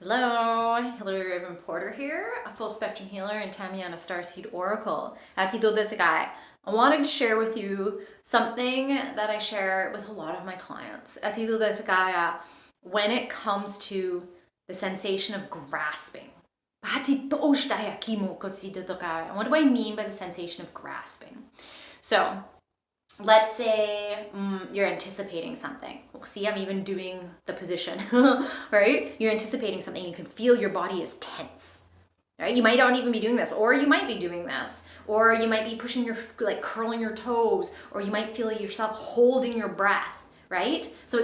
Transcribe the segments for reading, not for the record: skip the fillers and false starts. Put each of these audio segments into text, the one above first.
Hello, hilary.Hraefn.Porter here, a full spectrum healer and Tamiana Starseed Oracle. I wanted to share with you something that I share with a lot of my clients. When it comes to the sensation of grasping. What do I mean by the sensation of grasping? So, let's say you're anticipating something. See, I'm even doing the position, right? You're anticipating something. You can feel your body is tense, right? You might not even be doing this, or you might be doing this, or you might be pushing curling your toes, or you might feel yourself holding your breath, right? So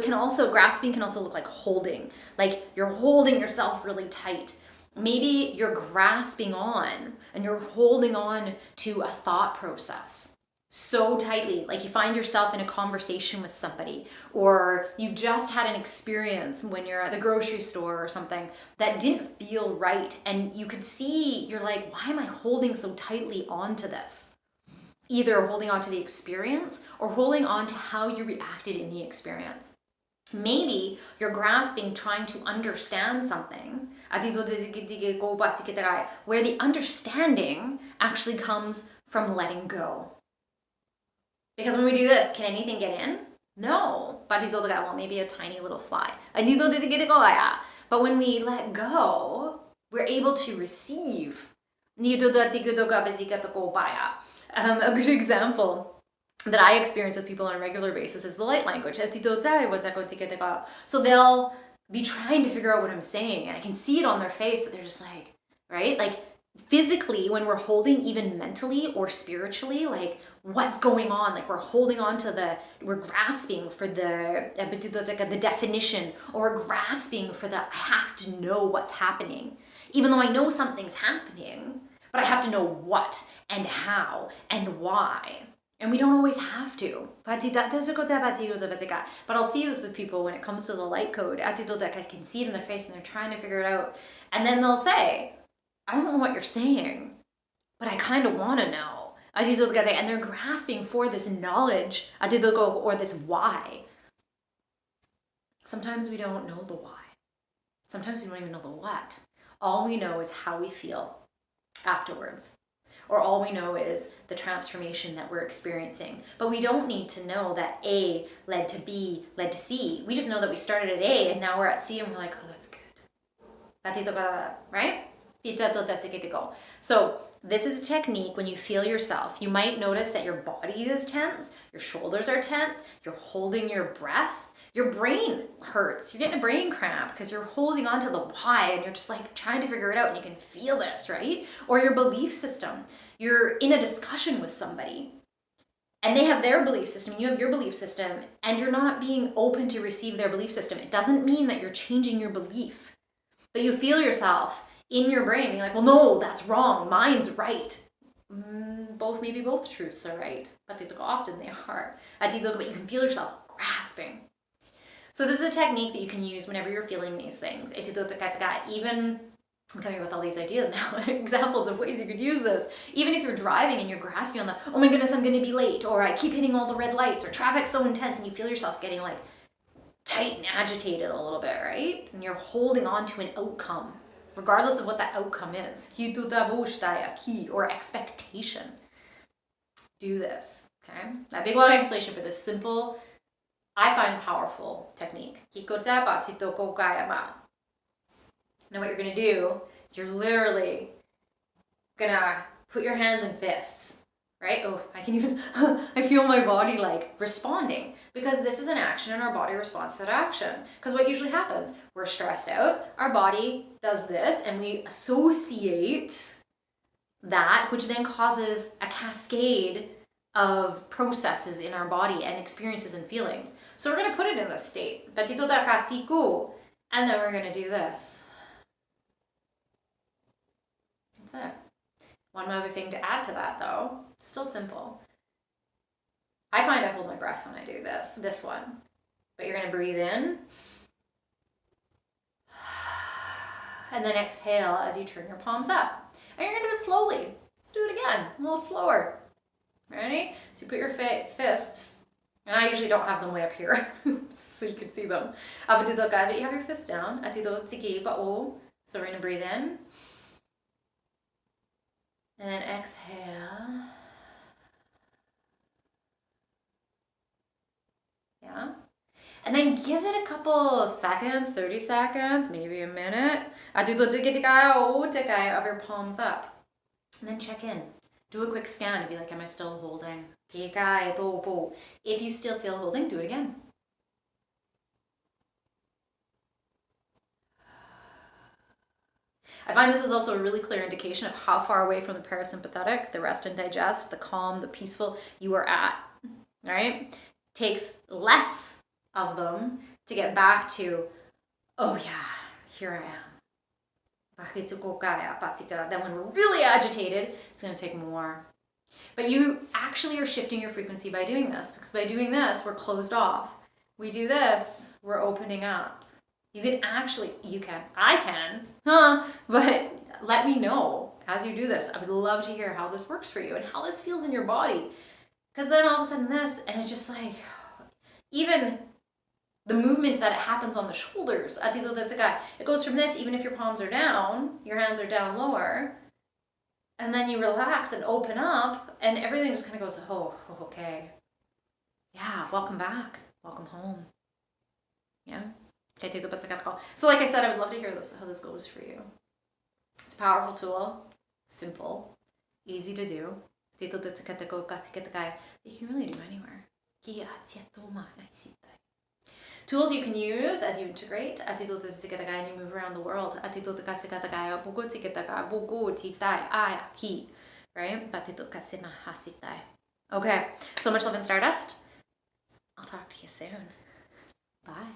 grasping can also look like holding, like you're holding yourself really tight. Maybe you're grasping on and you're holding on to a thought process so tightly, like you find yourself in a conversation with somebody, or you just had an experience when you're at the grocery store or something that didn't feel right, and you could see, you're like, why am I holding so tightly onto this? Either holding on to the experience or holding on to how you reacted in the experience. Maybe you're grasping, trying to understand something, where the understanding actually comes from letting go. Because when we do this, can anything get in? No. Well, maybe a tiny little fly. But when we let go, we're able to receive. A good example that I experience with people on a regular basis is the light language. So they'll be trying to figure out what I'm saying, and I can see it on their face that they're just like, right? Like physically, when we're holding, even mentally or spiritually, like what's going on, like we're holding on to we're grasping for the definition, or we're grasping for I have to know what's happening. Even though I know something's happening, but I have to know what and how and why. And we don't always have to. But I'll see this with people when it comes to the light code. I can see it in their face and they're trying to figure it out. And then they'll say, I don't know what you're saying, but I kind of want to know. And they're grasping for this knowledge, or this why. Sometimes we don't know the why. Sometimes we don't even know the what. All we know is how we feel afterwards. Or all we know is the transformation that we're experiencing. But we don't need to know that A led to B, led to C. We just know that we started at A and now we're at C and we're like, oh, that's good. Right? So this is a technique when you feel yourself. You might notice that your body is tense, your shoulders are tense, you're holding your breath, your brain hurts, you're getting a brain cramp because you're holding on to the why and you're just like trying to figure it out, and you can feel this, right? Or your belief system. You're in a discussion with somebody and they have their belief system, you have your belief system, and you're not being open to receive their belief system. It doesn't mean that you're changing your belief, but you feel yourself in your brain being like, well, no, that's wrong, mine's right. Maybe both truths are right, but often they are. But you can feel yourself grasping. So this is a technique that you can use whenever you're feeling these things. Even, I'm coming up with all these ideas now, examples of ways you could use this. Even if you're driving and you're grasping on oh my goodness, I'm going to be late, or I keep hitting all the red lights, or traffic's so intense, and you feel yourself getting like tight and agitated a little bit, right? And you're holding on to an outcome, regardless of what that outcome is, or expectation. Do this, okay? That big long explanation for this simple, I find powerful technique. Now what you're gonna do is you're literally gonna put your hands in fists, right? Oh, I can even, I feel my body like responding, because this is an action and our body responds to that action. Because what usually happens, we're stressed out, our body does this, and we associate that, which then causes a cascade of processes in our body and experiences and feelings. So we're going to put it in this state. And then we're going to do this. That's it. One other thing to add to that, though, still simple. I find I hold my breath when I do this one. But you're going to breathe in. And then exhale as you turn your palms up. And you're going to do it slowly. Let's do it again, a little slower. Ready? So you put your fists And I usually don't have them way up here, so you can see them. But you have your fists down. So we're gonna breathe in. And then exhale. Yeah. And then give it a couple seconds, 30 seconds, maybe a minute. Of your palms up. And then check in. Do a quick scan and be like, am I still holding? If you still feel holding, do it again. I find this is also a really clear indication of how far away from the parasympathetic, the rest and digest, the calm, the peaceful you are at, right? Takes less of them to get back to, oh yeah, here I am. Then when we're really agitated, it's going to take more. But you actually are shifting your frequency by doing this, because by doing this, we're closed off. We do this, we're opening up. You can actually, I can, but let me know as you do this. I would love to hear how this works for you and how this feels in your body. Because then all of a sudden this, and it's just like, even the movement that happens on the shoulders, it goes from this, even if your palms are down, your hands are down lower, and then you relax and open up, and everything just kind of goes, oh, okay. Yeah, welcome back. Welcome home. Yeah. So like I said, I would love to hear how this goes for you. It's a powerful tool, simple, easy to do. You can really do anywhere. Tools you can use as you integrate and you move around the world. Right? Okay, so much love and stardust. I'll talk to you soon. Bye.